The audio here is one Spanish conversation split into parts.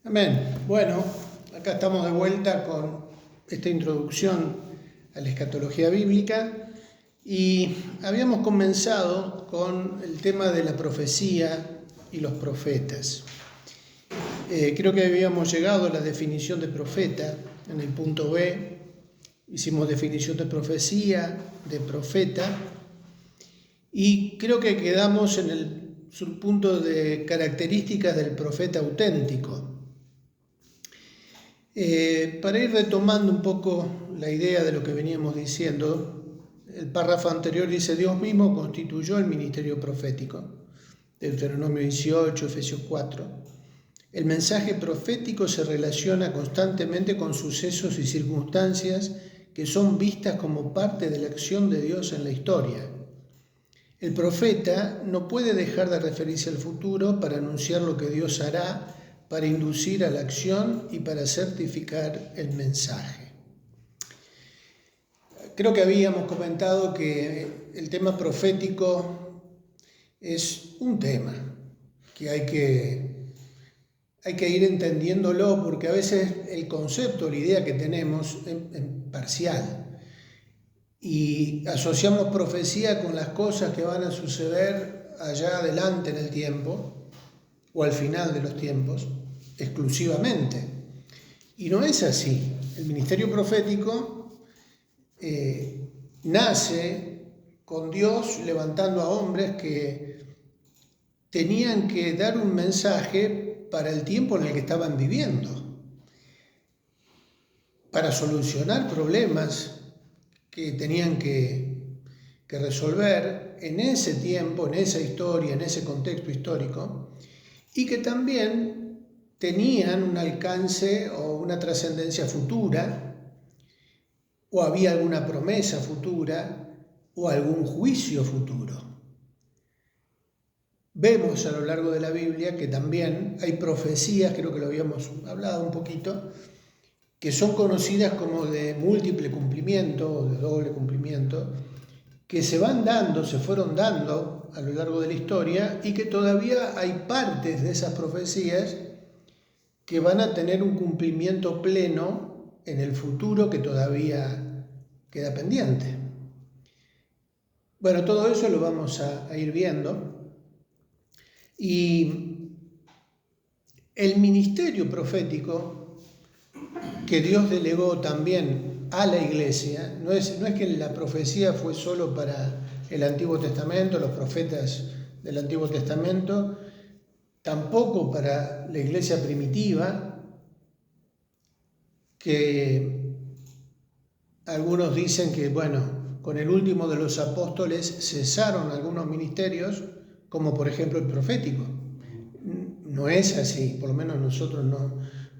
Amén. Bueno, acá estamos de vuelta con esta introducción a la escatología bíblica y habíamos comenzado con el tema de la profecía y los profetas. Creo que habíamos llegado a la definición de profeta en el punto B. Hicimos definición de profecía, de profeta, y creo que quedamos en el subpunto de características del profeta auténtico. Para ir retomando un poco la idea de lo que veníamos diciendo, el párrafo anterior dice: Dios mismo constituyó el ministerio profético. Deuteronomio 18, Efesios 4. El mensaje profético se relaciona constantemente con sucesos y circunstancias que son vistas como parte de la acción de Dios en la historia. El profeta no puede dejar de referirse al futuro para anunciar lo que Dios hará, para inducir a la acción y para certificar el mensaje. Creo que habíamos comentado que el tema profético es un tema que hay que ir entendiéndolo, porque a veces el concepto, la idea que tenemos es parcial y asociamos profecía con las cosas que van a suceder allá adelante en el tiempo o al final de los tiempos exclusivamente. Y no es así. El ministerio profético nace con Dios levantando a hombres que tenían que dar un mensaje para el tiempo en el que estaban viviendo, para solucionar problemas que tenían que resolver en ese tiempo, en esa historia, en ese contexto histórico, y que también tenían un alcance o una trascendencia futura, o había alguna promesa futura, o algún juicio futuro. Vemos a lo largo de la Biblia que también hay profecías, creo que lo habíamos hablado un poquito, que son conocidas como de múltiple cumplimiento o de doble cumplimiento, que se fueron dando a lo largo de la historia, y que todavía hay partes de esas profecías que van a tener un cumplimiento pleno en el futuro que todavía queda pendiente. Bueno, todo eso lo vamos a ir viendo. Y el ministerio profético que Dios delegó también a la iglesia, no es que la profecía fue solo para el Antiguo Testamento, los profetas del Antiguo Testamento, tampoco para la iglesia primitiva, que algunos dicen que, con el último de los apóstoles cesaron algunos ministerios, como por ejemplo el profético. No es así, por lo menos nosotros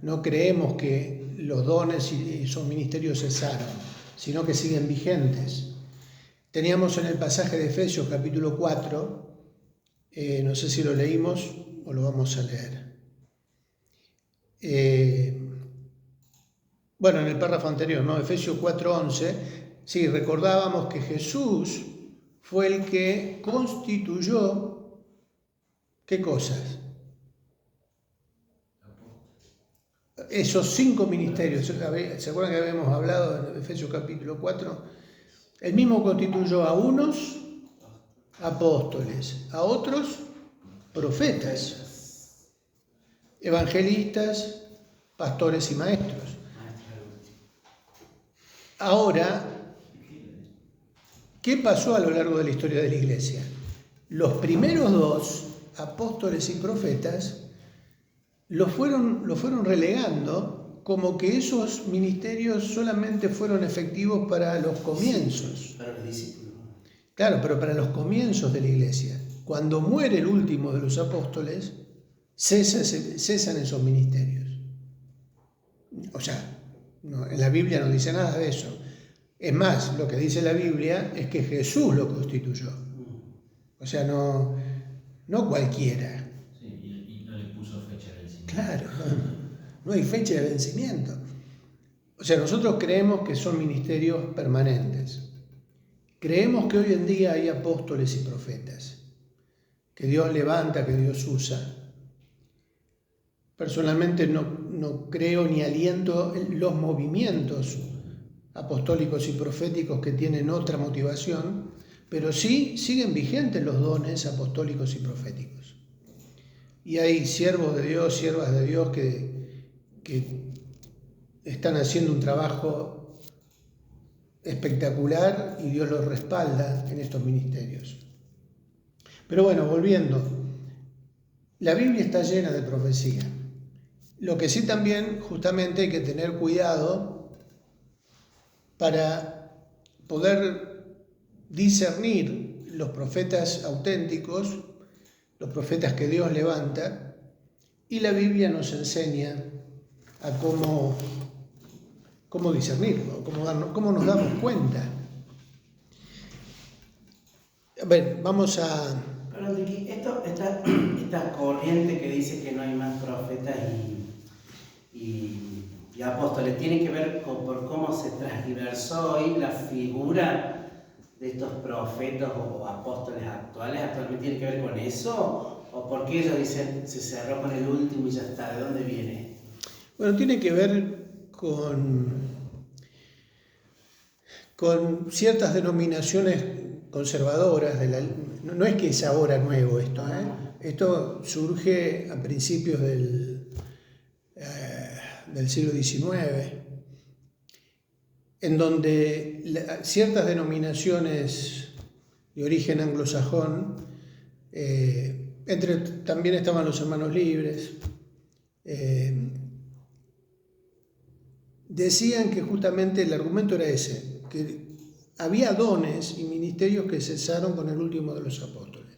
no creemos que los dones y esos ministerios cesaron, sino que siguen vigentes. Teníamos en el pasaje de Efesios capítulo 4, no sé si lo leímos o lo vamos a leer. En el párrafo anterior, ¿no? Efesios 4:11, sí, recordábamos que Jesús fue el que constituyó, ¿qué cosas? Esos 5 ministerios. ¿Se acuerdan que habíamos hablado en Efesios capítulo 4? Él mismo constituyó a unos apóstoles, a otros profetas, evangelistas, pastores y maestros. Ahora, ¿qué pasó a lo largo de la historia de la iglesia? Los primeros 2, apóstoles y profetas, lo fueron relegando, como que esos ministerios solamente fueron efectivos para los comienzos. Para los discípulos. Claro, pero para los comienzos de la iglesia. Cuando muere el último de los apóstoles, cesan esos ministerios. O sea, en la Biblia no dice nada de eso. Es más, lo que dice la Biblia es que Jesús lo constituyó. O sea, no cualquiera. Sí, y no le puso fecha de vencimiento. Claro, no hay fecha de vencimiento. O sea, nosotros creemos que son ministerios permanentes. Creemos que hoy en día hay apóstoles y profetas, que Dios levanta, que Dios usa. Personalmente no creo ni aliento los movimientos apostólicos y proféticos que tienen otra motivación, pero sí siguen vigentes los dones apostólicos y proféticos. Y hay siervos de Dios, siervas de Dios que están haciendo un trabajo espectacular y Dios los respalda en estos ministerios. Pero bueno, volviendo, la Biblia está llena de profecía. Lo que sí también justamente hay que tener cuidado para poder discernir los profetas auténticos, los profetas que Dios levanta, y la Biblia nos enseña a cómo discernirlo, cómo nos damos cuenta. A ver, vamos a... Pero Ricky, esta corriente que dice que no hay más profetas y apóstoles, ¿tiene que ver por cómo se transversó hoy la figura de estos profetas o apóstoles actuales? ¿Actualmente tiene que ver con eso? ¿O por qué ellos dicen se cerró con el último y ya está? ¿De dónde viene? Bueno, tiene que ver con ciertas denominaciones conservadoras. No es que es ahora nuevo esto, ¿eh? Esto surge a principios del siglo XIX, en donde ciertas denominaciones de origen anglosajón, también estaban los hermanos libres, decían que justamente el argumento era ese, que había dones y ministerios que cesaron con el último de los apóstoles.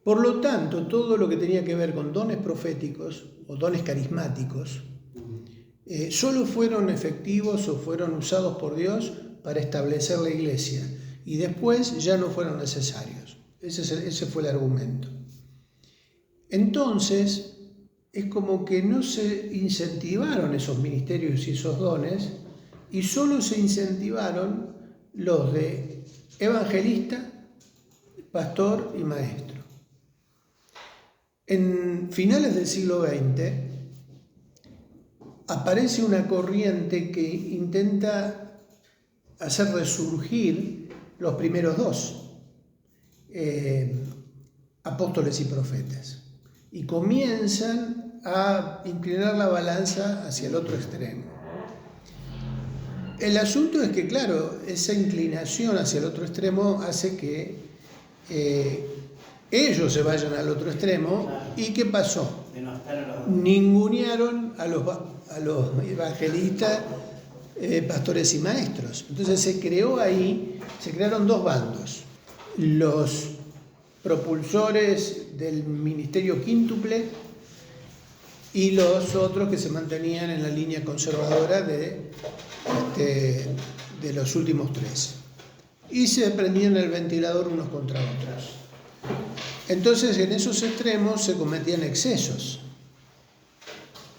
Por lo tanto, todo lo que tenía que ver con dones proféticos o dones carismáticos, solo fueron efectivos o fueron usados por Dios para establecer la iglesia y después ya no fueron necesarios. Ese fue el argumento. Entonces, es como que no se incentivaron esos ministerios y esos dones y solo se incentivaron los de evangelista, pastor y maestro. En finales del siglo XX aparece una corriente que intenta hacer resurgir los primeros dos, apóstoles y profetas, y comienzan a inclinar la balanza hacia el otro extremo. El asunto es que, claro, esa inclinación hacia el otro extremo hace que ellos se vayan al otro extremo. ¿Y qué pasó? Ningunearon a los evangelistas, pastores y maestros. Entonces se crearon dos bandos: los propulsores del ministerio quíntuple y los otros que se mantenían en la línea conservadora de los últimos tres, y se prendían el ventilador unos contra otros. Entonces, en esos extremos se cometían excesos,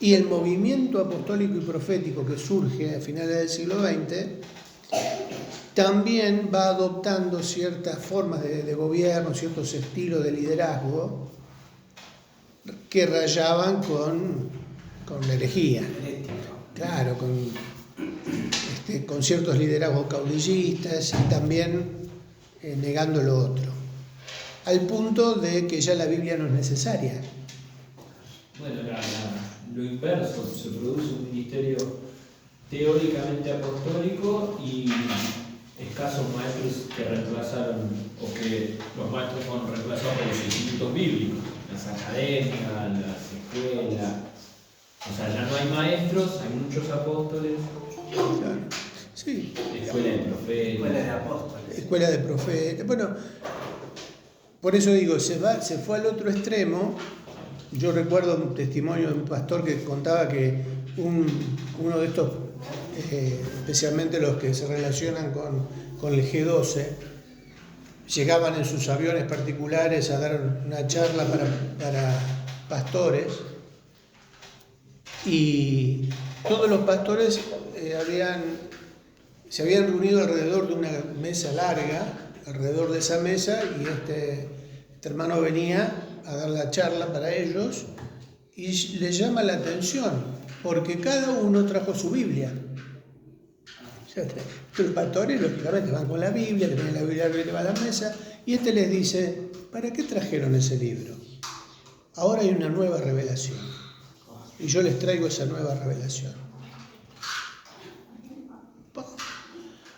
y el movimiento apostólico y profético que surge a finales del siglo XX también va adoptando ciertas formas de gobierno, ciertos estilos de liderazgo que rayaban con la herejía. Claro, con ciertos liderazgos caudillistas y también negando lo otro, al punto de que ya la Biblia no es necesaria. Bueno, lo inverso, se produce un ministerio teóricamente apostólico y escasos maestros que reemplazaron, o que los maestros fueron reemplazados por los institutos bíblicos, las academias, las escuelas. O sea, ya no hay maestros, hay muchos apóstoles. Claro. Sí. Escuela de profetas. Escuela de apóstoles. Escuela de profetas. Bueno, por eso digo, se fue al otro extremo. Yo recuerdo un testimonio de un pastor que contaba que uno de estos, especialmente los que se relacionan con el G12, llegaban en sus aviones particulares a dar una charla para pastores, y todos los pastores se habían reunido alrededor de una mesa larga, alrededor de esa mesa, y este hermano venía a dar la charla para ellos y le llama la atención, porque cada uno trajo su Biblia. Los pastores, lógicamente, van con la Biblia, le ponen la Biblia arriba a la mesa, y este les dice, ¿para qué trajeron ese libro? Ahora hay una nueva revelación, y yo les traigo esa nueva revelación.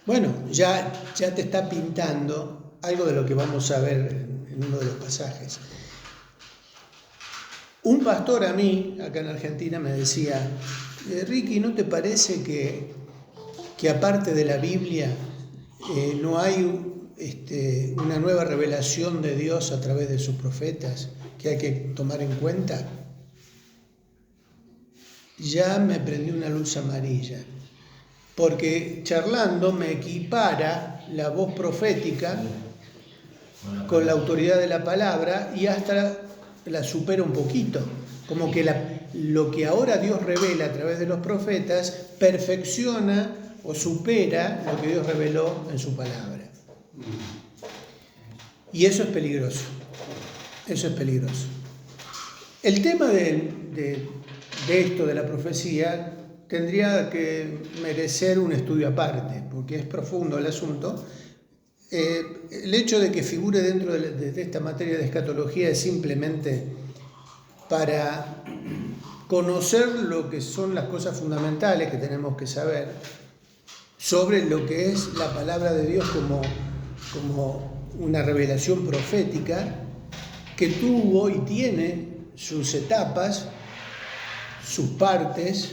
Bueno, ya te está pintando algo de lo que vamos a ver en uno de los pasajes. Un pastor a mí, acá en Argentina, me decía, Ricky, ¿no te parece que aparte de la Biblia no hay una nueva revelación de Dios a través de sus profetas que hay que tomar en cuenta? Ya me prendió una luz amarilla, porque charlando me equipara la voz profética con la autoridad de la palabra y hasta la supera un poquito, como que lo que ahora Dios revela a través de los profetas perfecciona o supera lo que Dios reveló en su palabra. Y eso es peligroso, eso es peligroso. El tema de esto, de la profecía, tendría que merecer un estudio aparte, porque es profundo el asunto. El hecho de que figure dentro de esta materia de escatología es simplemente para conocer lo que son las cosas fundamentales que tenemos que saber sobre lo que es la palabra de Dios como una revelación profética que tuvo y tiene sus etapas, sus partes,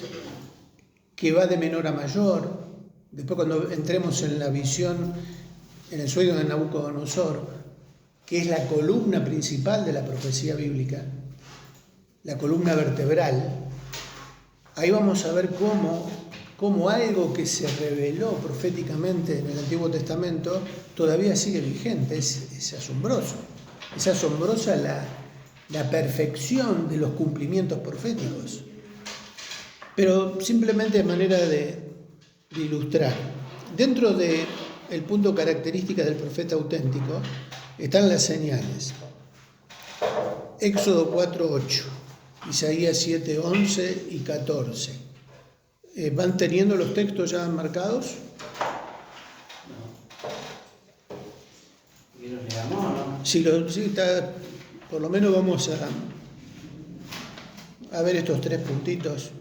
que va de menor a mayor. Después, cuando entremos en la visión, en el sueño de Nabucodonosor, que es la columna principal de la profecía bíblica, la columna vertebral, ahí vamos a ver cómo algo que se reveló proféticamente en el Antiguo Testamento todavía sigue vigente. Es asombroso. Es asombrosa la perfección de los cumplimientos proféticos. Pero simplemente de manera de ilustrar. Dentro del punto característica del profeta auténtico están las señales. Éxodo 4:8, Isaías 7:11 y 14. ¿Van teniendo los textos ya marcados? ¿Y los leamos o no? Sí, está, por lo menos vamos a ver estos 3 puntitos.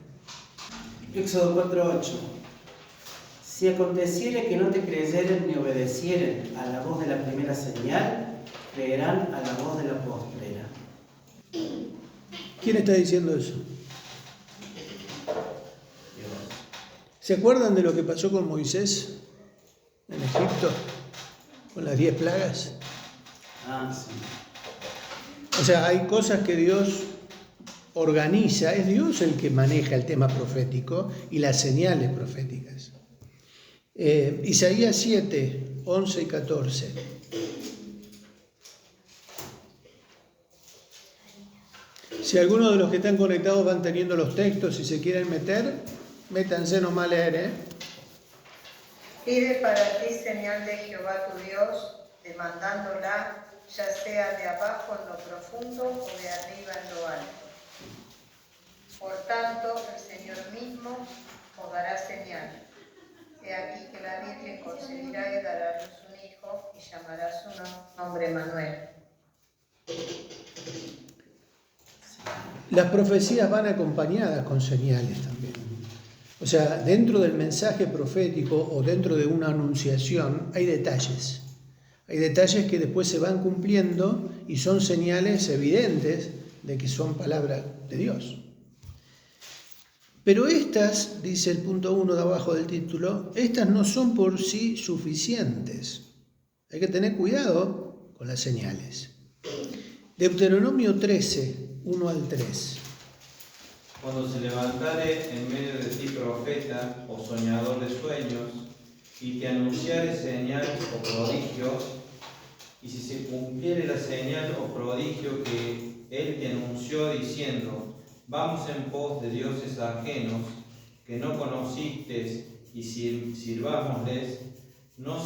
Éxodo 4:8. Si aconteciere que no te creyeren ni obedecieren a la voz de la primera señal, creerán a la voz de la postrera. ¿Quién está diciendo eso? Dios. ¿Se acuerdan de lo que pasó con Moisés en Egipto? Con las 10 plagas. Sí. O sea, hay cosas que Dios organiza, es Dios el que maneja el tema profético y las señales proféticas. Isaías 7:11 y 14. Si alguno de los que están conectados van teniendo los textos y se quieren meter, métanse nomás a leer, Pide para ti señal de Jehová tu Dios, demandándola, ya sea de abajo en lo profundo o de arriba en lo alto. Por tanto, el Señor mismo os dará señal. He aquí que la Virgen concebirá y dará a luz un hijo, y llamará su nombre Manuel. Las profecías van acompañadas con señales también. O sea, dentro del mensaje profético o dentro de una anunciación hay detalles. Hay detalles que después se van cumpliendo y son señales evidentes de que son palabra de Dios. Pero estas, dice el punto 1 de abajo del título, estas no son por sí suficientes. Hay que tener cuidado con las señales. Deuteronomio 13, 1 al 3. Cuando se levantare en medio de ti profeta o soñador de sueños, y te anunciare señal o prodigio, y si se cumpliere la señal o prodigio que él te anunció diciendo, vamos en pos de dioses ajenos que no conociste y sirvámosles, no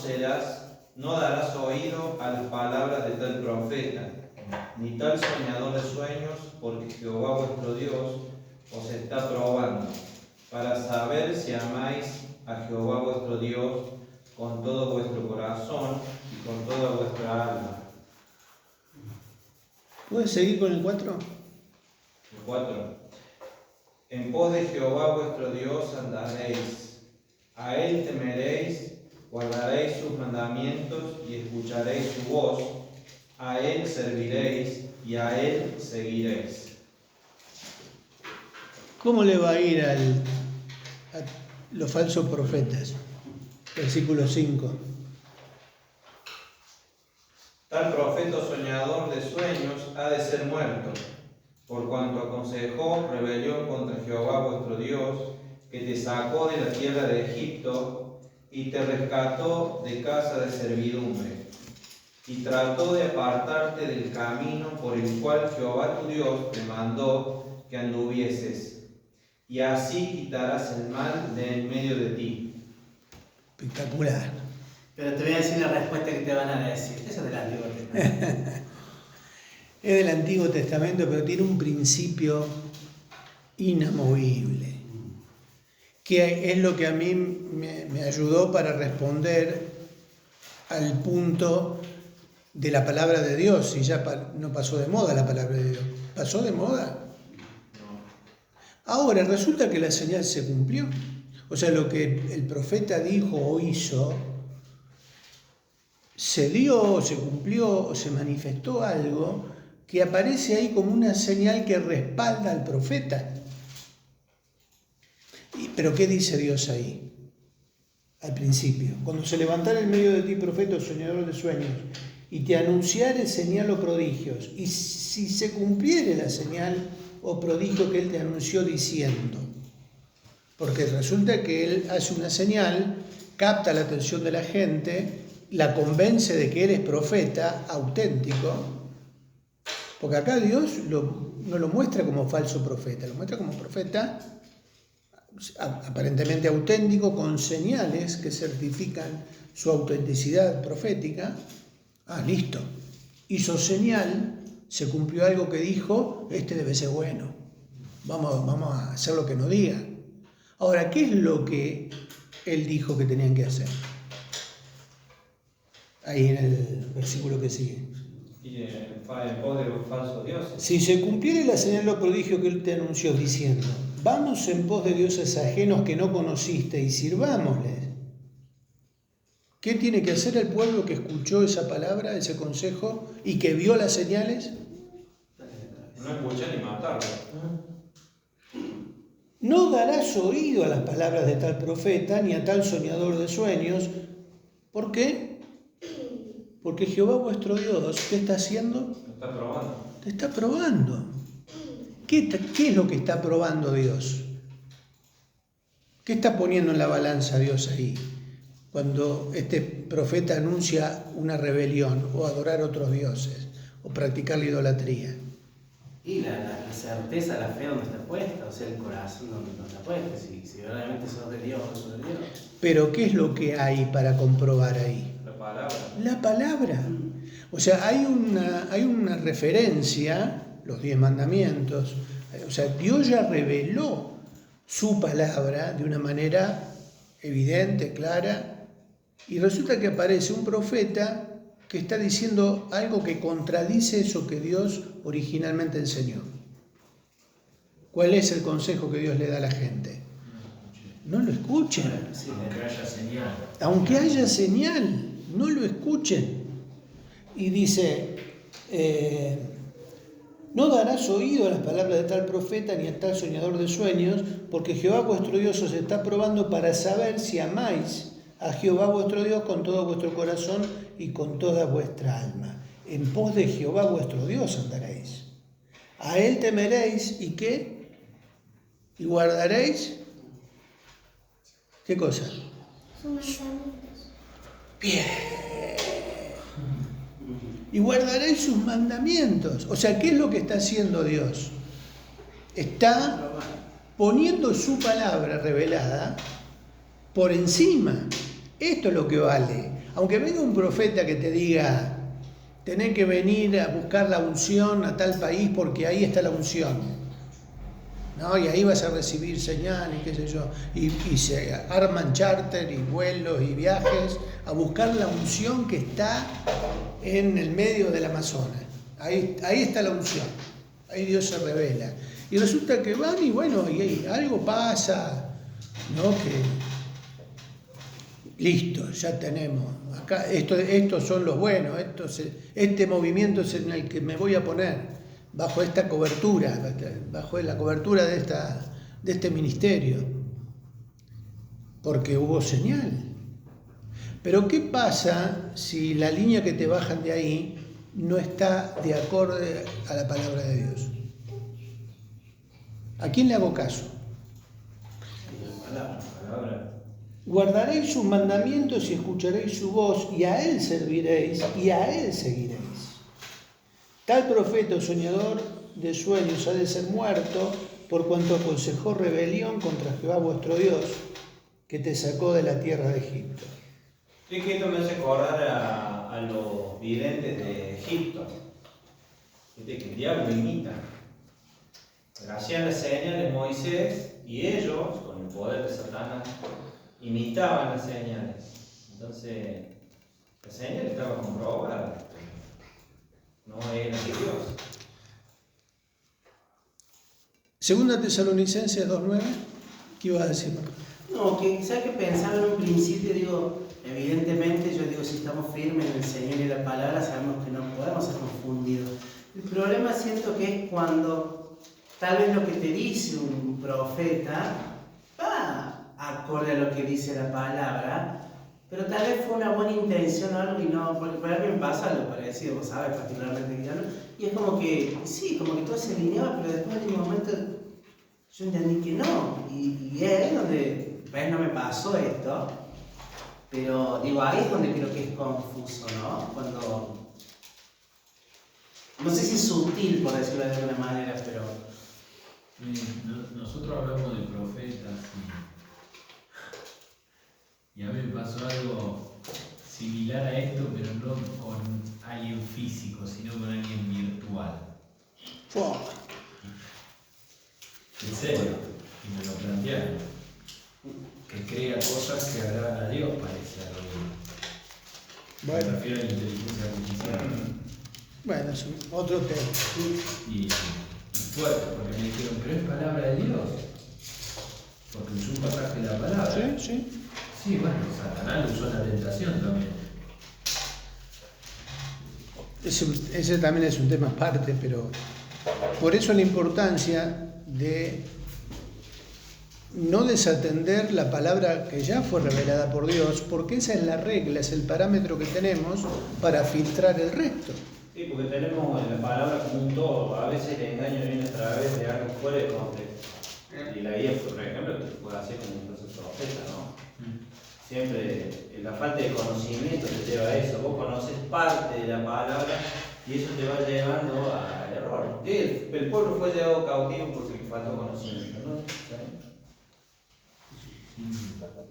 darás oído a las palabras de tal profeta, ni tal soñador de sueños, porque Jehová vuestro Dios os está probando, para saber si amáis a Jehová vuestro Dios con todo vuestro corazón y con toda vuestra alma. ¿Puedes seguir con el 4? El 4. En pos de Jehová vuestro Dios andaréis, a él temeréis, guardaréis sus mandamientos y escucharéis su voz, a él serviréis y a él seguiréis. ¿Cómo le va a ir a los falsos profetas? Versículo 5. Tal profeta soñador de sueños ha de ser muerto, por cuanto aconsejó rebelión contra Jehová vuestro Dios, que te sacó de la tierra de Egipto y te rescató de casa de servidumbre, y trató de apartarte del camino por el cual Jehová tu Dios te mandó que anduvieses, y así quitarás el mal de en medio de ti. Espectacular. Pero te voy a decir la respuesta que te van a decir. Eso es del Antiguo Testamento. Es del Antiguo Testamento, pero tiene un principio inamovible, que es lo que a mí me ayudó para responder al punto de la palabra de Dios. Y ya no pasó de moda la palabra de Dios. ¿Pasó de moda? Ahora, resulta que la señal se cumplió. O sea, lo que el profeta dijo o hizo, se dio, se cumplió, se manifestó algo que aparece ahí como una señal que respalda al profeta. ¿Pero qué dice Dios ahí? Al principio, cuando se levantara en medio de ti profeta o soñador de sueños, y te anunciare señal o prodigios, y si se cumpliere la señal o prodigio que él te anunció diciendo, porque resulta que él hace una señal, capta la atención de la gente, la convence de que él es profeta auténtico, porque acá Dios no lo muestra como falso profeta, lo muestra como profeta aparentemente auténtico, con señales que certifican su autenticidad profética. Listo, hizo señal, se cumplió algo que dijo, este debe ser bueno, vamos a hacer lo que nos diga. Ahora, ¿qué es lo que él dijo que tenían que hacer? Ahí en el versículo que sigue. Y en pos de los falsos dioses. Si se cumpliere la señal o prodigio que él te anunció diciendo, vamos en pos de dioses ajenos que no conociste y sirvámosles. ¿Qué tiene que hacer el pueblo que escuchó esa palabra, ese consejo y que vio las señales? No escuchar ni matarlo. No darás oído a las palabras de tal profeta ni a tal soñador de sueños. ¿Por qué? Porque Jehová vuestro Dios, ¿qué está haciendo? Lo está probando. Te está probando. ¿Qué es lo que está probando Dios? ¿Qué está poniendo en la balanza Dios ahí? Cuando este profeta anuncia una rebelión o adorar a otros dioses o practicar la idolatría. Y la certeza, la fe donde está puesta, o sea, el corazón donde está puesto, si realmente sos de Dios, sos de Dios. Pero ¿qué es lo que hay para comprobar ahí? La palabra. La palabra. O sea, hay una referencia, los 10 mandamientos, o sea, Dios ya reveló su palabra de una manera evidente, clara, y resulta que aparece un profeta que está diciendo algo que contradice eso que Dios originalmente enseñó. ¿Cuál es el consejo que Dios le da a la gente? No lo escuchen. Sí, aunque haya señal. Aunque haya señal, no lo escuchen. Y dice, no darás oído a las palabras de tal profeta ni a tal soñador de sueños, porque Jehová vuestro Dios os está probando para saber si amáis a Jehová vuestro Dios con todo vuestro corazón y con toda vuestra alma. En pos de Jehová vuestro Dios andaréis. A él temeréis, ¿y qué? Y guardaréis, ¿qué cosa? Sus mandamientos. Bien. Y guardaréis sus mandamientos. O sea, ¿qué es lo que está haciendo Dios? Está poniendo su palabra revelada por encima. Esto es lo que vale. Aunque venga un profeta que te tenés que venir a buscar la unción a tal país porque ahí está la unción. ¿No? Y ahí vas a recibir señales, qué sé yo. Y se arman charter y vuelos y viajes a buscar la unción que está en el medio del Amazonas. Ahí está la unción. Ahí Dios se revela. Y resulta que van y bueno, y algo pasa, ¿no? Que listo, ya tenemos. Acá, estos son los buenos, este movimiento es en el que me voy a poner. Bajo esta cobertura, bajo la cobertura de este ministerio, porque hubo señal. Pero ¿qué pasa si la línea que te bajan de ahí no está de acorde a la palabra de Dios? ¿A quién le hago caso? Palabra. Guardaréis sus mandamientos y escucharéis su voz, y a él serviréis y a él seguiréis. Tal profeta o soñador de sueños ha de ser muerto por cuanto aconsejó rebelión contra Jehová vuestro Dios, que te sacó de la tierra de Egipto. Sí, que esto me hace acordar a los videntes de Egipto. Viste que el diablo imita. Hacían las señales de Moisés y ellos, con el poder de Satanás, imitaban las señales. Entonces, la señal estaba comprobada. No era de Dios. Segunda Tesalonicenses 2:9, ¿qué iba a decir? No, que quizás que pensaba en un principio, digo, evidentemente yo digo, si estamos firmes en el Señor y la palabra, sabemos que no podemos ser confundidos. El problema siento que es cuando tal vez lo que te dice un profeta va acorde a lo que dice la palabra, pero tal vez fue una buena intención o algo y no, porque para mí me pasa algo parecido, vos sabes, particularmente cristiano, y es como que, sí, como que todo se alineaba, pero después de un momento yo entendí que no, y es ahí donde, ves, no me pasó esto, pero digo, ahí es donde creo que es confuso, ¿no? Cuando, no sé si es sutil, por decirlo de alguna manera, pero... Nosotros hablamos de profetas y a mí me pasó algo similar a esto, pero no con alguien físico, sino con alguien virtual. ¡Fua! En serio, y me lo plantearon. Que crea cosas que agradan a Dios, parece algo. Bueno. Me refiero a la inteligencia artificial. Bueno, es otro tema. Y fuerte, porque me dijeron, pero es palabra de Dios. Porque usó un pasaje de la palabra. Sí, sí. Sí, bueno, Satanás usó la tentación también. Ese también es un tema aparte, pero por eso la importancia de no desatender la palabra que ya fue revelada por Dios, porque esa es la regla, es el parámetro que tenemos para filtrar el resto. Sí, porque tenemos la palabra como un todo. A veces el engaño viene a través de algo fuera de contexto. Y la guía, por ejemplo, te puede hacer como un proceso profeta, ¿no? Siempre la falta de conocimiento te lleva a eso. Vos conoces parte de la palabra y eso te va llevando al error. El pueblo fue llevado cautivo porque le faltó conocimiento, ¿no?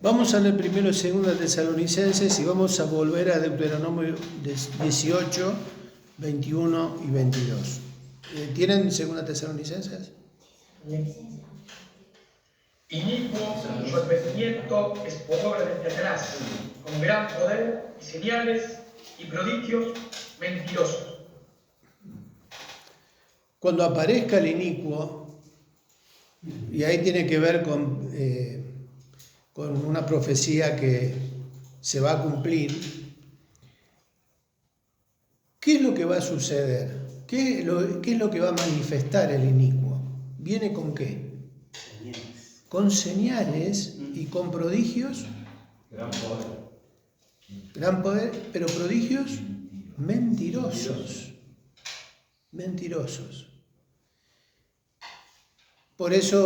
Vamos a leer primero 2 Tesalonicenses y vamos a volver a Deuteronomio 18, 21 y 22. ¿Tienen 2 Tesalonicenses? Inicuo su advertimiento es por obra desde atrás, con gran poder y señales y prodigios mentirosos. Cuando aparezca el inicuo, y ahí tiene que ver con una profecía que se va a cumplir, ¿qué es lo que va a suceder? ¿Qué es lo que va a manifestar el inicuo? ¿Viene con qué? Con señales y con prodigios. Gran poder. Gran poder, pero prodigios mentirosos. Mentirosos. Por eso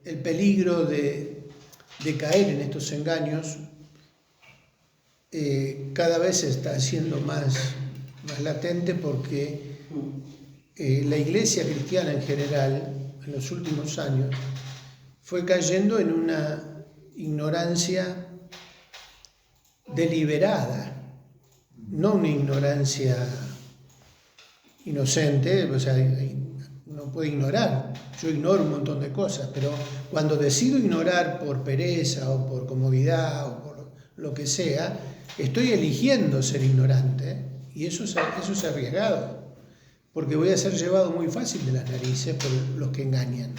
el peligro de caer en estos engaños cada vez se está haciendo más latente, porque la iglesia cristiana en general, en los últimos años, fue cayendo en una ignorancia deliberada, no una ignorancia inocente, o sea, uno puede ignorar. Yo ignoro un montón de cosas, pero cuando decido ignorar por pereza o por comodidad o por lo que sea, estoy eligiendo ser ignorante, y eso es arriesgado, porque voy a ser llevado muy fácil de las narices por los que engañan.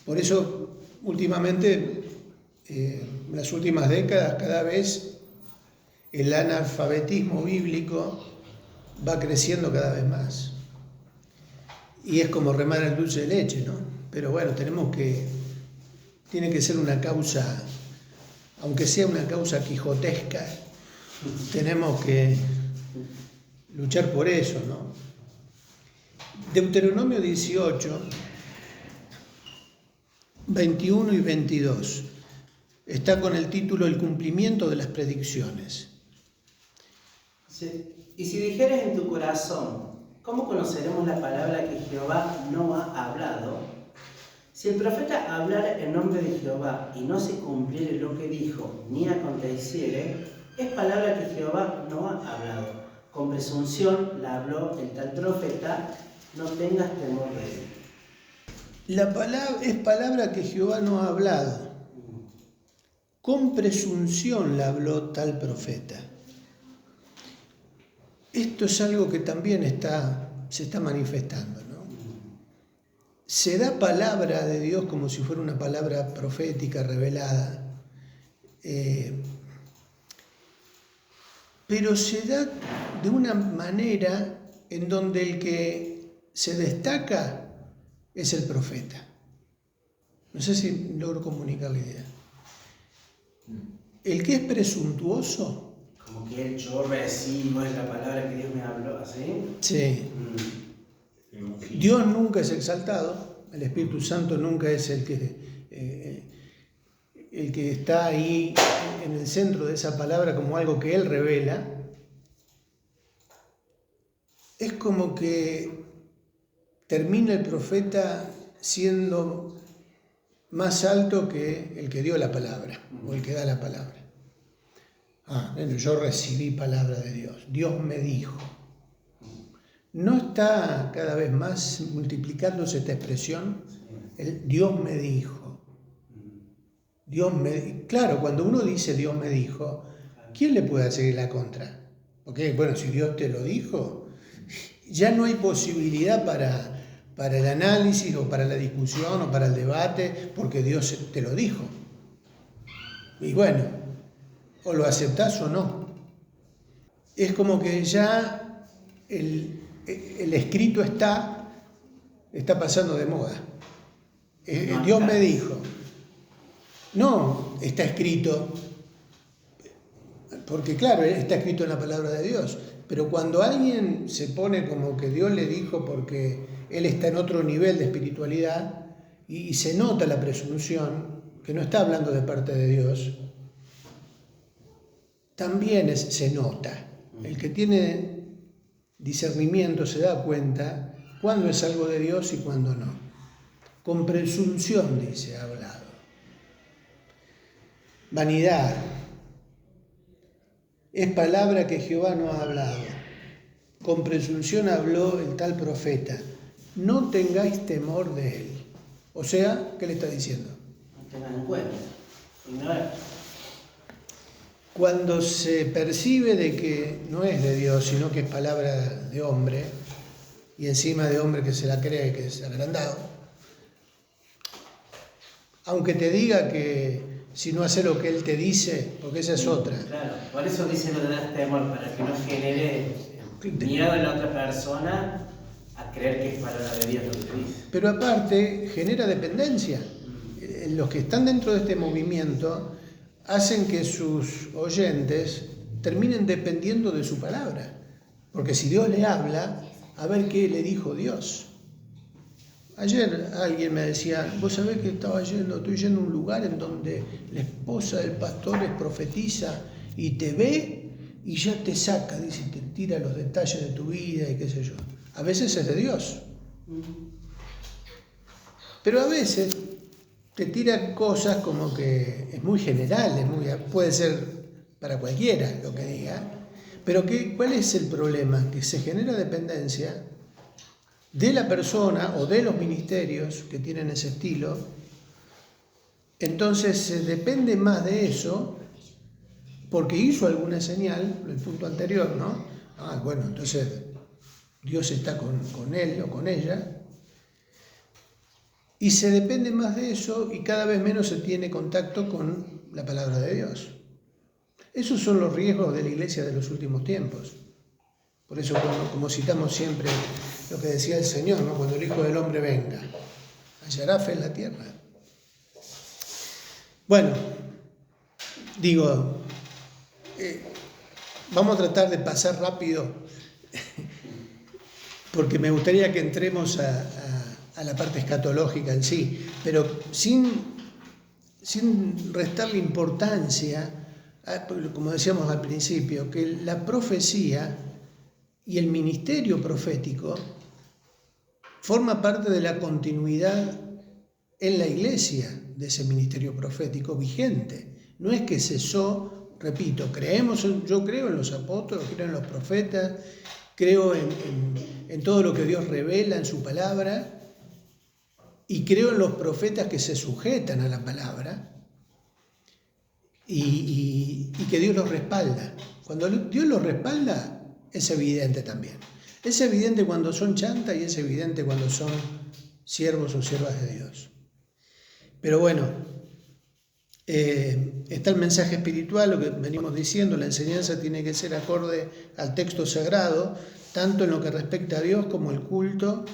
Por eso, últimamente, en las últimas décadas, cada vez el analfabetismo bíblico va creciendo cada vez más. Y es como remar el dulce de leche, ¿no? Pero bueno, tiene que ser una causa, aunque sea una causa quijotesca, tenemos que luchar por eso, ¿no? Deuteronomio 18, 21 y 22, está con el título El cumplimiento de las predicciones. Y si dijeres en tu corazón, ¿cómo conoceremos la palabra que Jehová no ha hablado? Si el profeta hablara en nombre de Jehová y no se cumpliere lo que dijo, ni aconteciere, es palabra que Jehová no ha hablado. Con presunción la habló el tal profeta, no tengas temor de él. Es palabra que Jehová no ha hablado. Con presunción la habló tal profeta. Esto es algo que también se está manifestando, ¿no? Se da palabra de Dios como si fuera una palabra profética revelada, pero se da de una manera en donde el que se destaca es el profeta. No sé si logro comunicar la idea. El que es presuntuoso, Como que yo recibo es la palabra que Dios me habló, ¿así? sí. Dios nunca es exaltado, el Espíritu Santo nunca es el que está ahí en el centro de esa palabra como algo que Él revela. Es como que termina el profeta siendo más alto que el que dio la palabra o el que da la palabra. Bueno, yo recibí palabra de Dios, Dios me dijo. ¿No está cada vez más multiplicándose esta expresión? El Dios me dijo. Claro, cuando uno dice Dios me dijo, ¿quién le puede hacer la contra? Porque, bueno, si Dios te lo dijo, ya no hay posibilidad para el análisis o para la discusión o para el debate, porque Dios te lo dijo. Y bueno, o lo aceptás o no. Es como que ya el escrito está pasando de moda. Dios me dijo. No está escrito, porque claro, está escrito en la palabra de Dios, pero cuando alguien se pone como que Dios le dijo porque él está en otro nivel de espiritualidad y se nota la presunción, que no está hablando de parte de Dios, también se nota. El que tiene discernimiento se da cuenta cuándo es algo de Dios y cuándo no. Con presunción, dice, ha hablado. Vanidad. Es palabra que Jehová no ha hablado. Con presunción habló el tal profeta. No tengáis temor de él. O sea, ¿qué le está diciendo? No tengan en cuenta. Ignorar. Cuando se percibe de que no es de Dios, sino que es palabra de hombre, y encima de hombre que se la cree, que es agrandado, aunque te diga que si no hace lo que él te dice, porque esa es otra. Claro, por eso dice no tengas temor, para que no genere miedo en la otra persona a creer que es palabra de Dios lo que te dice. Pero aparte genera dependencia. Los que están dentro de este movimiento hacen que sus oyentes terminen dependiendo de su palabra. Porque si Dios le habla, a ver qué le dijo Dios. Ayer alguien me decía, vos sabés que estoy yendo a un lugar en donde la esposa del pastor es profetiza y te ve y ya te saca, dice, te tira los detalles de tu vida y qué sé yo. A veces es de Dios. Pero a veces te tiran cosas como que es muy general, puede ser para cualquiera lo que diga, Pero ¿cuál es el problema? Que se genera dependencia de la persona o de los ministerios que tienen ese estilo. Entonces se depende más de eso porque hizo alguna señal, el punto anterior, ¿no? Bueno, entonces Dios está con él o con ella. Y se depende más de eso y cada vez menos se tiene contacto con la palabra de Dios. Esos son los riesgos de la iglesia de los últimos tiempos. Por eso, como citamos siempre lo que decía el Señor, ¿no? Cuando el Hijo del Hombre venga, hallará fe en la tierra. Bueno, digo, vamos a tratar de pasar rápido, porque me gustaría que entremos a la parte escatológica en sí, pero sin restarle importancia, como decíamos al principio, que la profecía y el ministerio profético forma parte de la continuidad en la iglesia de ese ministerio profético vigente. No es que cesó, repito, yo creo en los apóstoles, creo en los profetas, creo en todo lo que Dios revela en su palabra y creo en los profetas que se sujetan a la palabra y que Dios los respalda. Cuando Dios los respalda, es evidente también. Es evidente cuando son chantas y es evidente cuando son siervos o siervas de Dios. Pero bueno, está el mensaje espiritual, lo que venimos diciendo, la enseñanza tiene que ser acorde al texto sagrado, tanto en lo que respecta a Dios como al culto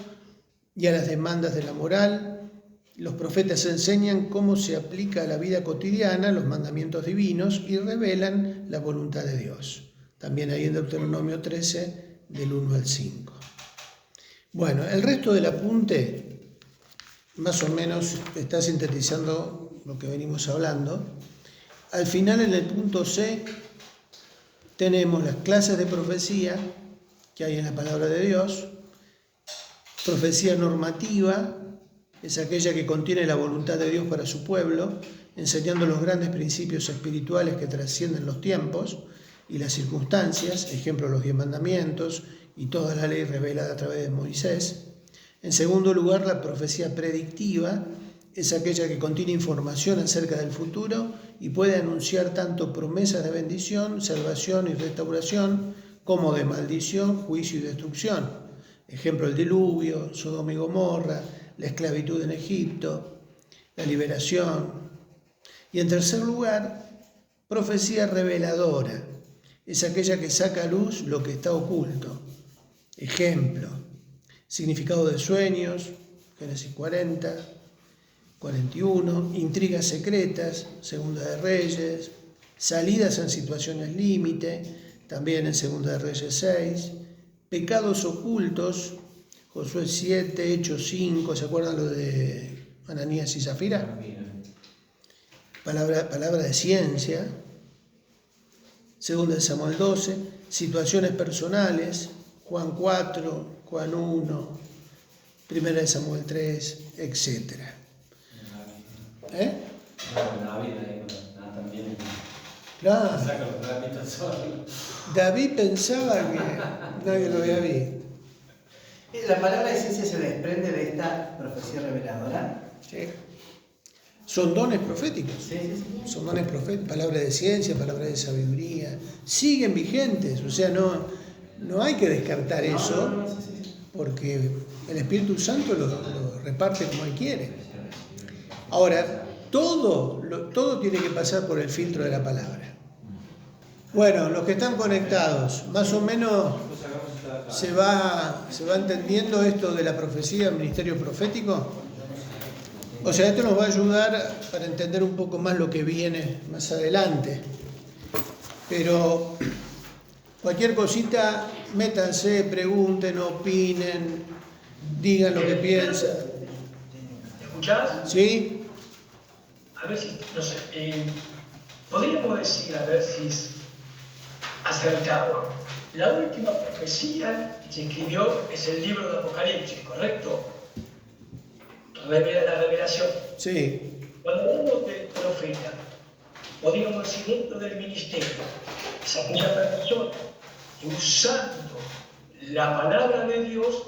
y a las demandas de la moral. Los profetas enseñan cómo se aplica a la vida cotidiana los mandamientos divinos y revelan la voluntad de Dios. También ahí en Deuteronomio 13, del 1 al 5. Bueno, el resto del apunte más o menos está sintetizando lo que venimos hablando. Al final, en el punto C, tenemos las clases de profecía que hay en la palabra de Dios. Profecía normativa es aquella que contiene la voluntad de Dios para su pueblo, enseñando los grandes principios espirituales que trascienden los tiempos y las circunstancias, ejemplo, los 10 mandamientos y toda la ley revelada a través de Moisés. En segundo lugar, la profecía predictiva es aquella que contiene información acerca del futuro y puede anunciar tanto promesas de bendición, salvación y restauración, como de maldición, juicio y destrucción. Ejemplo, el diluvio, Sodoma y Gomorra, la esclavitud en Egipto, la liberación. Y en tercer lugar, profecía reveladora. Es aquella que saca a luz lo que está oculto. Ejemplo, significado de sueños, Génesis 40, 41, intrigas secretas, Segunda de Reyes, salidas en situaciones límite, también en Segunda de Reyes 6, pecados ocultos, Josué 7, Hechos 5, ¿se acuerdan lo de Ananías y Zafira? Palabra de ciencia, Segunda de Samuel 12, situaciones personales, Juan 4, Juan 1, Primera de Samuel 3, etc. Claro. David pensaba que nadie lo había visto. ¿La palabra de ciencia se desprende de esta profecía reveladora? Sí. Son dones proféticos. Sí. Son dones proféticos, palabra de ciencia, palabra de sabiduría. Siguen vigentes, o sea, no hay que descartar eso, porque el Espíritu Santo lo reparte como Él quiere. Ahora, todo tiene que pasar por el filtro de la palabra. Bueno, los que están conectados, más o menos se va entendiendo esto de la profecía, el ministerio profético. O sea, esto nos va a ayudar para entender un poco más lo que viene más adelante. Pero cualquier cosita, métanse, pregunten, opinen, digan lo que piensan. ¿Me escuchás? ¿Sí? A ver si, no sé, podríamos decir, a ver si es acertado. La última profecía que se escribió es el libro de Apocalipsis, ¿correcto? Revela la revelación. Sí. Cuando hablamos del profeta, podríamos decir dentro del ministerio, es aquella persona que usando la palabra de Dios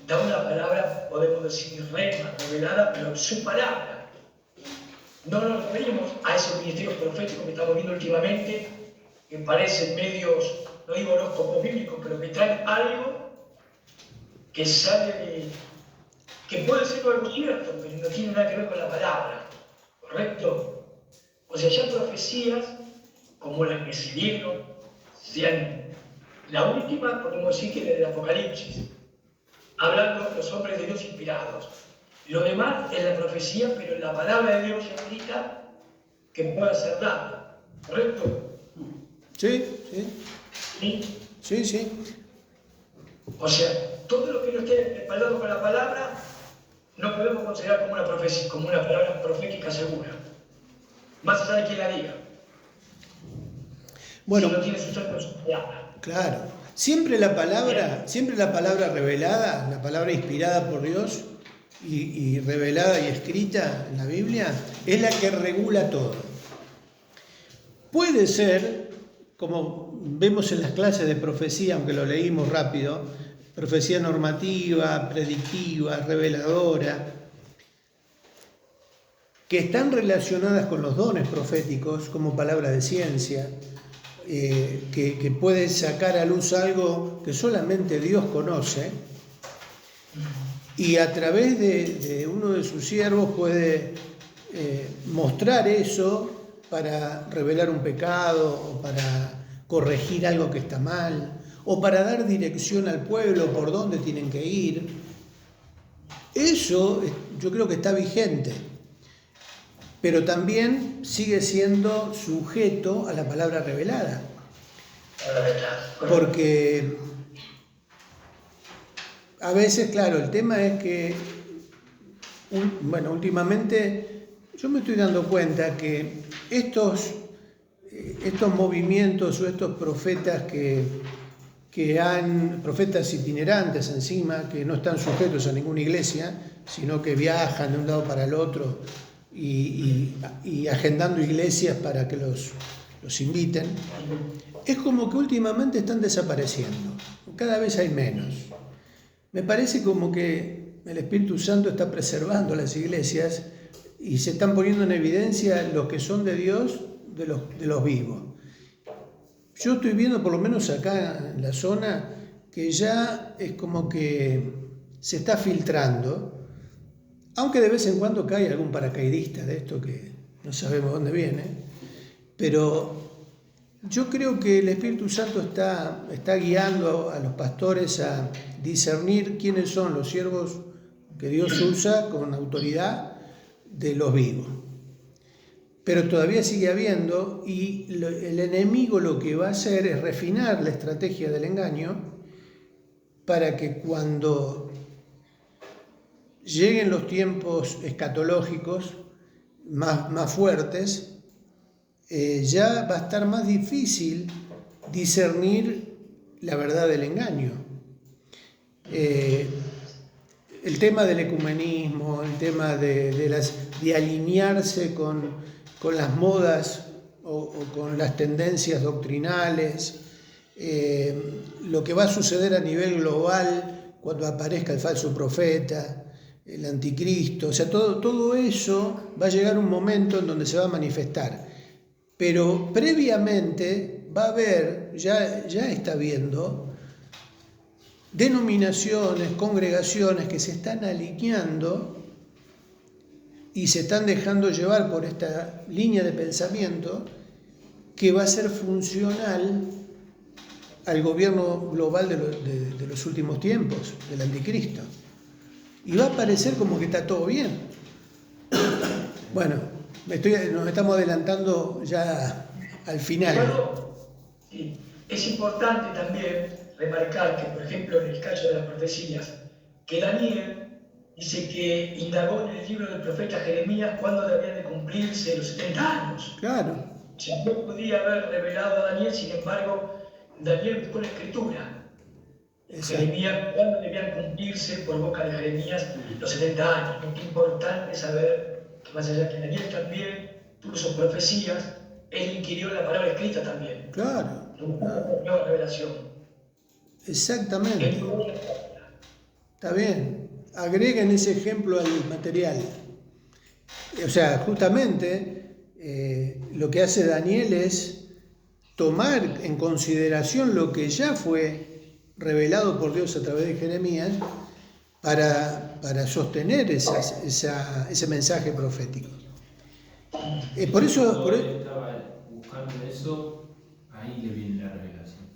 da una palabra, podemos decir, rema, revelada, pero su palabra. No nos referimos a esos ministerios proféticos que estamos viendo últimamente, que parecen medios, no digo horóscopos bíblicos, pero que traen algo que sale que puede ser algo cierto, pero no tiene nada que ver con la palabra, ¿correcto? O sea, ya profecías como las que se dieron, sean la última, podemos decir que la del Apocalipsis, hablando los hombres de Dios inspirados. Lo demás es la profecía, pero la palabra de Dios escrita que pueda ser dada, ¿correcto? Sí, ¿Sí? sí, sí. O sea, todo lo que no esté respaldado con la palabra no podemos considerar como una profecía, como una palabra profética segura, más allá de quien la diga. Bueno, si no tiene sustento en su palabra. claro. Siempre la palabra revelada, la palabra inspirada por Dios y revelada y escrita en la Biblia, es la que regula todo. Puede ser, como vemos en las clases de profecía, aunque lo leímos rápido, profecía normativa, predictiva, reveladora, que están relacionadas con los dones proféticos como palabra de ciencia, que puede sacar a luz algo que solamente Dios conoce, y a través de uno de sus siervos puede mostrar eso para revelar un pecado o para corregir algo que está mal, o para dar dirección al pueblo por dónde tienen que ir. Eso yo creo que está vigente, pero también sigue siendo sujeto a la palabra revelada. Porque a veces, claro, el tema es que, últimamente yo me estoy dando cuenta que estos movimientos o estos profetas profetas itinerantes encima, que no están sujetos a ninguna iglesia, sino que viajan de un lado para el otro y agendando iglesias para que los inviten, es como que últimamente están desapareciendo, cada vez hay menos. Me parece como que el Espíritu Santo está preservando las iglesias y se están poniendo en evidencia los que son de Dios de los vivos. Yo estoy viendo, por lo menos acá en la zona, que ya es como que se está filtrando, aunque de vez en cuando cae algún paracaidista de esto que no sabemos dónde viene, pero yo creo que el Espíritu Santo está guiando a los pastores a discernir quiénes son los siervos que Dios usa con autoridad de los vivos. Pero todavía sigue habiendo, y el enemigo lo que va a hacer es refinar la estrategia del engaño para que cuando lleguen los tiempos escatológicos más fuertes, ya va a estar más difícil discernir la verdad del engaño. El tema del ecumenismo, el tema de alinearse con las modas o con las tendencias doctrinales, lo que va a suceder a nivel global cuando aparezca el falso profeta, el anticristo, o sea, todo eso va a llegar un momento en donde se va a manifestar. Pero previamente va a haber, ya está habiendo, denominaciones, congregaciones que se están alineando y se están dejando llevar por esta línea de pensamiento que va a ser funcional al gobierno global de los últimos tiempos, del anticristo. Y va a parecer como que está todo bien. Bueno, nos estamos adelantando ya al final. Bueno, sí, es importante también remarcar que, por ejemplo, en el caso de las profecías, que Daniel dice que indagó en el libro del profeta Jeremías cuándo debían de cumplirse los 70 años. Claro. Se no podía haber revelado a Daniel, sin embargo, Daniel buscó la escritura. Jeremías, cuándo debían cumplirse por boca de Jeremías los 70 años. Es importante saber que más allá que Daniel también tuvo sus profecías, él inquirió la palabra escrita también. Claro. Nueva revelación. Exactamente. Está bien. Agreguen ese ejemplo al material. O sea, justamente lo que hace Daniel es tomar en consideración lo que ya fue revelado por Dios a través de Jeremías para sostener ese mensaje profético. Por eso... Cuando él estaba buscando eso, ahí le viene la revelación.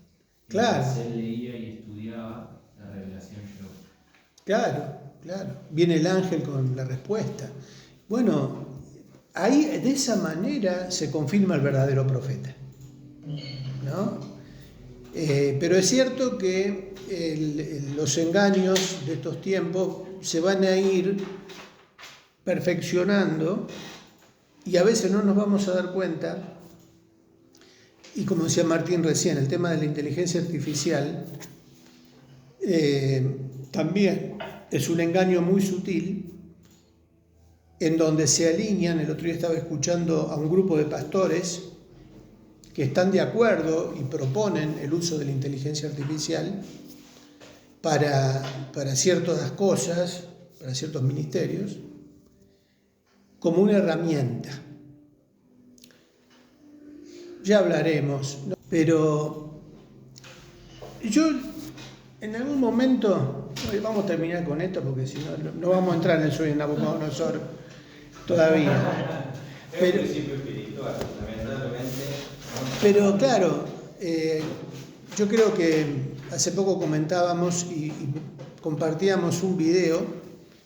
Claro. Entonces él leía y estudiaba, la revelación llegó. Claro. Viene el ángel con la respuesta. Bueno, ahí de esa manera se confirma el verdadero profeta, ¿no? Pero es cierto que los engaños de estos tiempos se van a ir perfeccionando y a veces no nos vamos a dar cuenta. Y como decía Martín recién, el tema de la inteligencia artificial también es un engaño muy sutil en donde se alinean. El otro día estaba escuchando a un grupo de pastores que están de acuerdo y proponen el uso de la inteligencia artificial para ciertas cosas, para ciertos ministerios, como una herramienta. Ya hablaremos, ¿no? Pero yo en algún momento, vamos a terminar con esto porque si no vamos a entrar en el sueño de Nabucodonosor todavía. Es un principio espiritual, lamentablemente. Pero claro, yo creo que hace poco comentábamos y compartíamos un video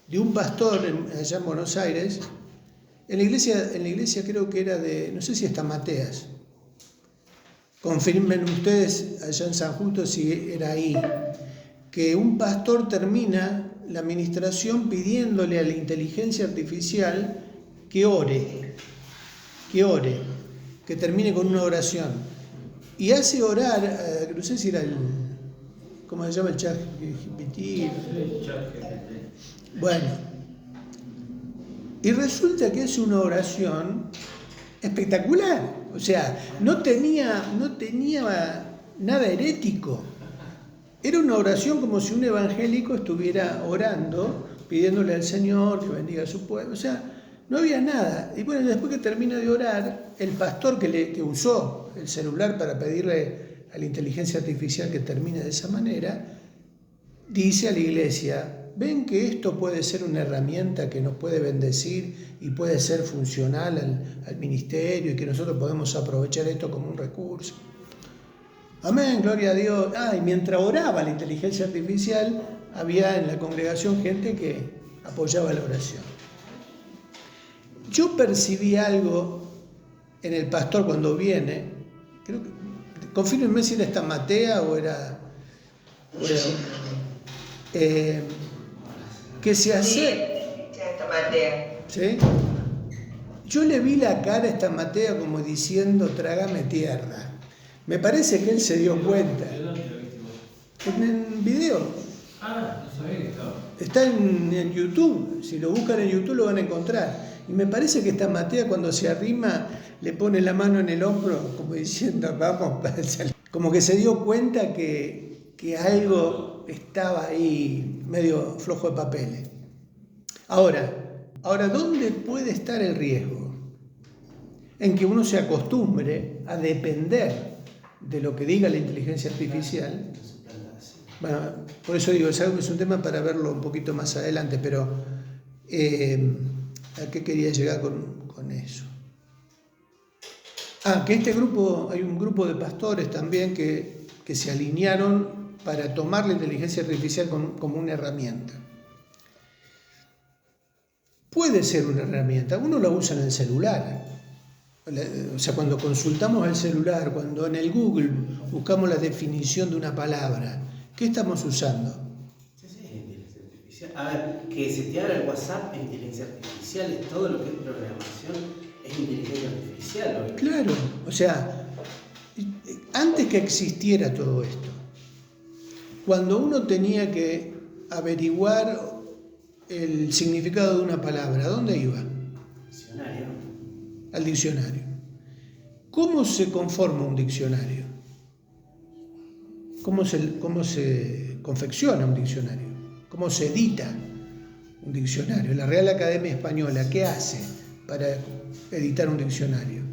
de un pastor allá en Buenos Aires, en la iglesia creo que era de, no sé si hasta Mateas, confirmen ustedes allá en San Justo si era ahí, que un pastor termina la administración pidiéndole a la inteligencia artificial que ore, que termine con una oración. Y hace orar, no sé si era ¿cómo se llama el chat GPT? Bueno, y resulta que es una oración espectacular. O sea, no tenía nada herético. Era una oración como si un evangélico estuviera orando, pidiéndole al Señor que bendiga a su pueblo. O sea, no había nada. Y bueno, después que termina de orar, el pastor que usó el celular para pedirle a la inteligencia artificial que termine de esa manera, dice a la iglesia: ven que esto puede ser una herramienta que nos puede bendecir y puede ser funcional al ministerio y que nosotros podemos aprovechar esto como un recurso. Amén, gloria a Dios. Y mientras oraba la inteligencia artificial, había en la congregación gente que apoyaba la oración. Yo percibí algo en el pastor cuando viene, creo que, confírmenme si era esta Matea o era que se hace. ¿Sí? Yo le vi la cara a esta Matea como diciendo: trágame tierra. Me parece que él se dio cuenta. ¿De dónde lo viste vos? En el video. No sabía que estaba. Está en YouTube. Si lo buscan en YouTube lo van a encontrar. Y me parece que esta Matea, cuando se arrima, le pone la mano en el hombro como diciendo: vamos, como que se dio cuenta que algo estaba ahí medio flojo de papeles. Ahora, ¿dónde puede estar el riesgo? En que uno se acostumbre a depender de lo que diga la inteligencia artificial. Bueno, por eso digo, es un tema para verlo un poquito más adelante, pero ¿a qué quería llegar con eso? Que hay un grupo de pastores también que se alinearon para tomar la inteligencia artificial como una herramienta. Puede ser una herramienta, uno la usa en el celular. O sea, cuando consultamos el celular, cuando en el Google buscamos la definición de una palabra, ¿qué estamos usando? Sí, inteligencia artificial. A ver, que se te abra el WhatsApp es inteligencia artificial, es todo lo que es programación, es inteligencia artificial. ¿no? Claro, o sea, antes que existiera todo esto, cuando uno tenía que averiguar el significado de una palabra, ¿a dónde iba? Diccionario. Al diccionario. ¿Cómo se conforma un diccionario? cómo se confecciona un diccionario, cómo se edita un diccionario. La Real Academia Española, ¿qué hace para editar un diccionario?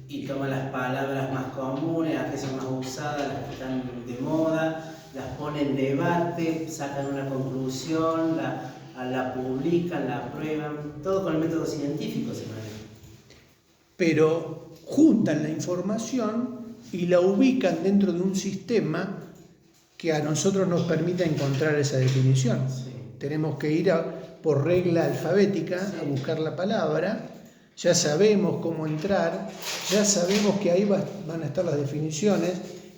Y toma las palabras más comunes, las que son más usadas, las que están de moda, las pone en debate, sacan una conclusión, la publican, la aprueban, todo con el método científico se maneja. Pero juntan la información y la ubican dentro de un sistema que a nosotros nos permita encontrar esa definición. Sí. Tenemos que ir por regla alfabética a buscar la palabra, ya sabemos cómo entrar, ya sabemos que ahí van a estar las definiciones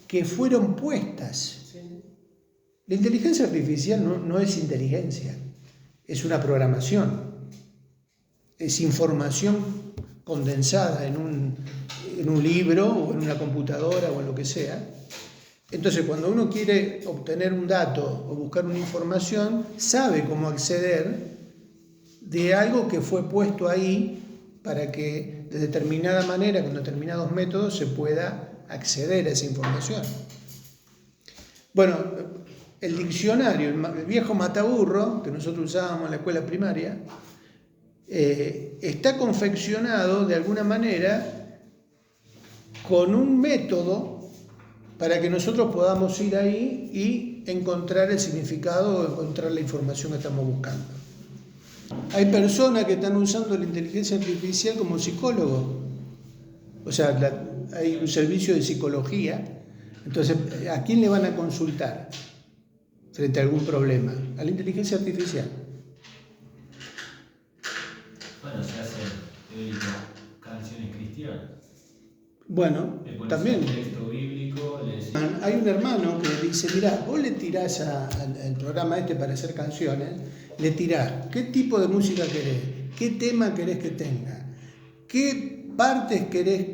que fueron puestas. Sí. La inteligencia artificial no es inteligencia, es una programación, es información condensada en un libro o en una computadora o en lo que sea. Entonces, cuando uno quiere obtener un dato o buscar una información, sabe cómo acceder de algo que fue puesto ahí para que de determinada manera, con determinados métodos, se pueda acceder a esa información. Bueno, el diccionario, el viejo mataburro que nosotros usábamos en la escuela primaria, está confeccionado de alguna manera con un método para que nosotros podamos ir ahí y encontrar el significado o encontrar la información que estamos buscando. Hay personas que están usando la inteligencia artificial como psicólogo. O sea, hay un servicio de psicología. Entonces, ¿a quién le van a consultar frente a algún problema? A la inteligencia artificial. Bueno, se hacen teóricas canciones cristianas. Bueno, Le pones también. un texto bíblico, le decís, Hay un hermano que dice, mirá, vos le tirás al programa este para hacer canciones, le tirás qué tipo de música querés, qué tema querés que tenga, qué partes querés,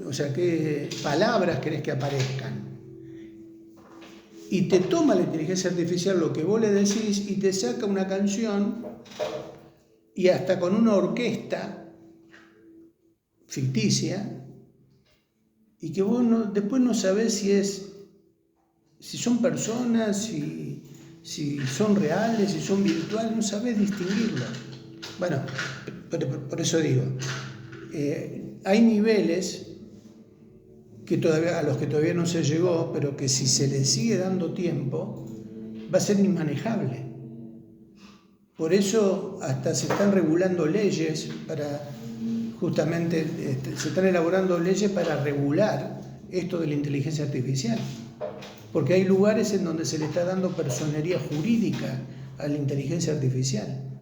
o sea, qué palabras querés que aparezcan. Y te toma la inteligencia artificial lo que vos le decís y te saca una canción y hasta con una orquesta ficticia y que vos después no sabés si son personas, si son reales, si son virtuales, no sabés distinguirlo. Bueno, por eso digo, hay niveles a los que todavía no se llegó, pero que si se les sigue dando tiempo, va a ser inmanejable. Por eso hasta se están regulando leyes se están elaborando leyes para regular esto de la inteligencia artificial. Porque hay lugares en donde se le está dando personería jurídica a la inteligencia artificial.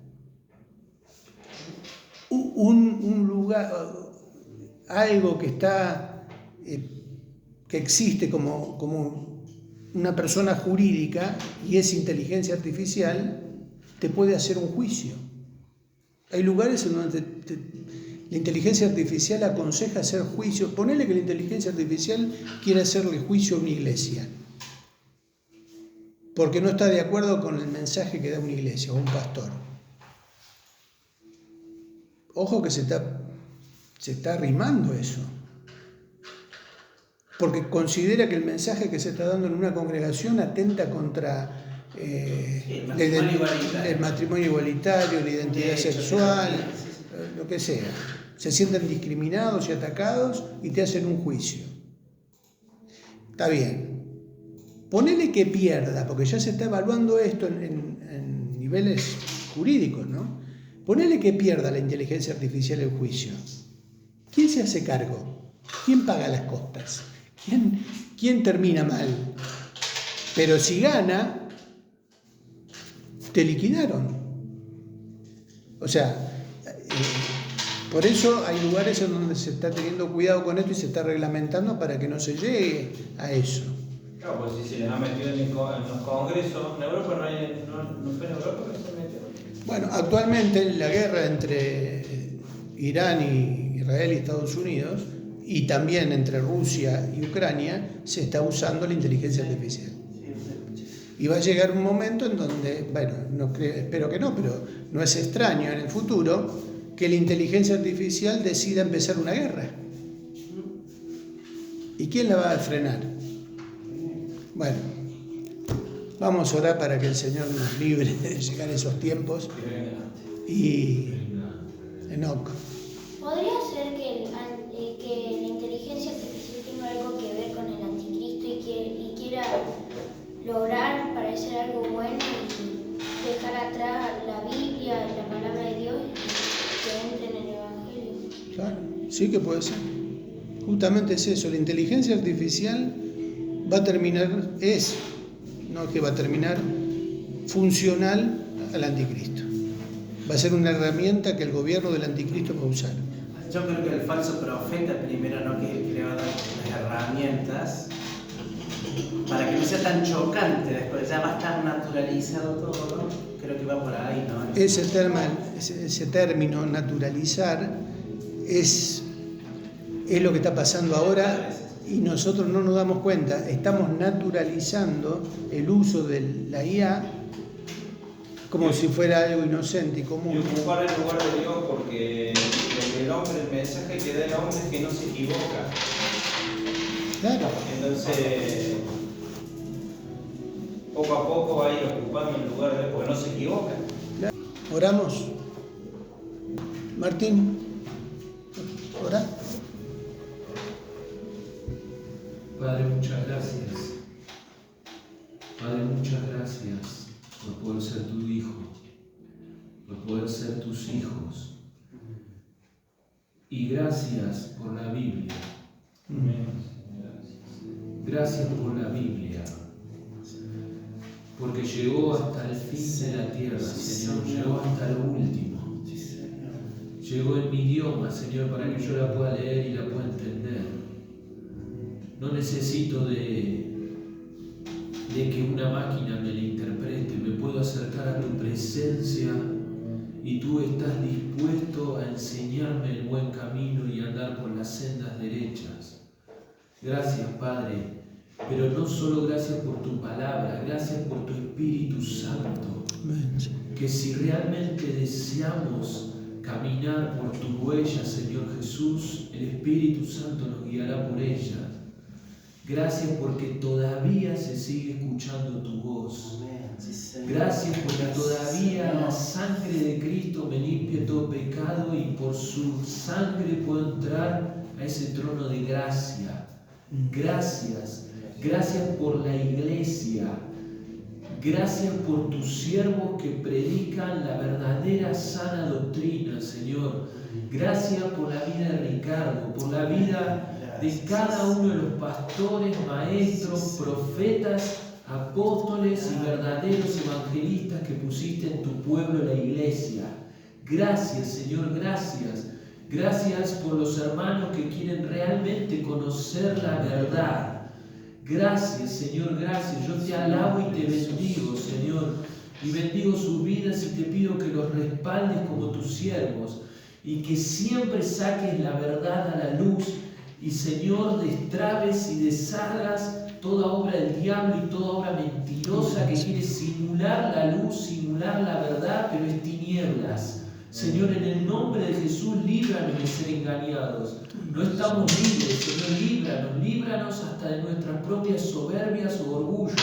Un lugar, algo que existe como una persona jurídica y es inteligencia artificial, te puede hacer un juicio. Hay lugares en donde la inteligencia artificial aconseja hacer juicios. Ponele que la inteligencia artificial quiere hacerle juicio a una iglesia porque no está de acuerdo con el mensaje que da una iglesia o un pastor. Ojo que se está arrimando eso, porque considera que el mensaje que se está dando en una congregación atenta contra el matrimonio igualitario, la identidad sexual, lo que sea. Se sienten discriminados y atacados y te hacen un juicio. Está bien. Ponele que pierda, porque ya se está evaluando esto en niveles jurídicos, ¿no? Ponele que pierda la inteligencia artificial el juicio. ¿Quién se hace cargo? ¿Quién paga las costas? ¿Quién termina mal? Pero si gana, te liquidaron. O sea, por eso hay lugares en donde se está teniendo cuidado con esto y se está reglamentando para que no se llegue a eso. Claro, pues si se les ha metido en los congresos, en Europa no fue en Europa que se metió. Bueno, actualmente la guerra entre Irán y Israel y Estados Unidos, y también entre Rusia y Ucrania, se está usando la inteligencia artificial. Y va a llegar un momento en donde, bueno, espero que no, pero no es extraño en el futuro que la inteligencia artificial decida empezar una guerra. ¿Y quién la va a frenar? Bueno, Vamos a orar para que el Señor nos libre de llegar a esos tiempos. Y Enoc. ¿Podría ser que la inteligencia artificial tenga algo que ver con el anticristo y quiera lograr parecer algo bueno y dejar atrás la Biblia y la palabra de Dios y que entre en el Evangelio? Claro, sí que puede ser. Justamente es eso, la inteligencia artificial va a terminar, no que va a terminar, funcional al anticristo. Va a ser una herramienta que el gobierno del anticristo va a usar. Yo creo que el falso profeta primero, ¿no?, que es el que le va a dar las herramientas para que no sea tan chocante después, ya va a estar naturalizado todo, ¿no? Creo que va por ahí, ¿no? Ese término naturalizar es lo que está pasando ahora y nosotros no nos damos cuenta. Estamos naturalizando el uso de la IA como si fuera algo inocente y común. Y ocupar el lugar de Dios, porque el mensaje que da el hombre es que no se equivoca. Claro. Entonces, poco a poco va a ir ocupando el lugar de Dios, porque no se equivoca. Claro. Oramos. Martín, ora. Padre, muchas gracias. Padre, muchas gracias por poder ser tu hijo, por poder ser tus hijos. Y gracias por la Biblia. Gracias por la Biblia, porque llegó hasta el fin de la tierra, Señor, llegó hasta lo último. Llegó en mi idioma, Señor, para que yo la pueda leer y la pueda entender. No necesito de que una máquina me la interprete, me puedo acercar a tu presencia y tú estás dispuesto a enseñarme el buen camino y andar por las sendas derechas. Gracias, Padre, pero no solo gracias por tu palabra, gracias por tu Espíritu Santo, que si realmente deseamos caminar por tus huellas, Señor Jesús, el Espíritu Santo nos guiará por ellas. Gracias porque todavía se sigue escuchando tu voz. Gracias porque todavía la sangre de Cristo me limpia todo pecado y por su sangre puedo entrar a ese trono de gracia. Gracias. Gracias por la iglesia. Gracias por tus siervos que predican la verdadera sana doctrina, Señor. Gracias por la vida de Ricardo, por la vida de cada uno de los pastores, maestros, profetas, apóstoles y verdaderos evangelistas que pusiste en tu pueblo, la iglesia. Gracias, Señor, gracias. Gracias por los hermanos que quieren realmente conocer la verdad. Gracias, Señor, gracias. Yo te alabo y te bendigo, Señor. Y bendigo sus vidas y te pido que los respaldes como tus siervos y que siempre saques la verdad a la luz. Y Señor, destrabes y deshagas toda obra del diablo y toda obra mentirosa que quiere simular la luz, simular la verdad, pero es tinieblas. Señor, en el nombre de Jesús, líbranos de ser engañados. No estamos libres, Señor, líbranos hasta de nuestras propias soberbias o orgullos,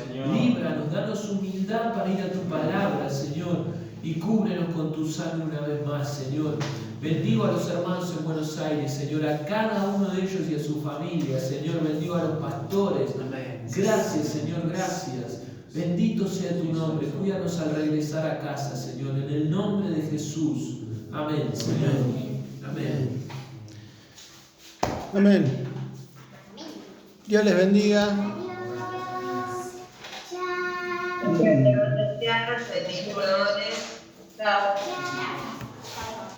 Señor. Líbranos, danos humildad para ir a tu palabra, Señor, y cúbrenos con tu sangre una vez más, Señor. Bendigo a los hermanos en Buenos Aires, Señor, a cada uno de ellos y a su familia, Señor. Bendigo a los pastores. Gracias, Señor, gracias. Bendito sea tu nombre. Cuídanos al regresar a casa, Señor, en el nombre de Jesús. Amén, Señor. Amén. Amén. Dios les bendiga. Chao. Bendiciones. Chao.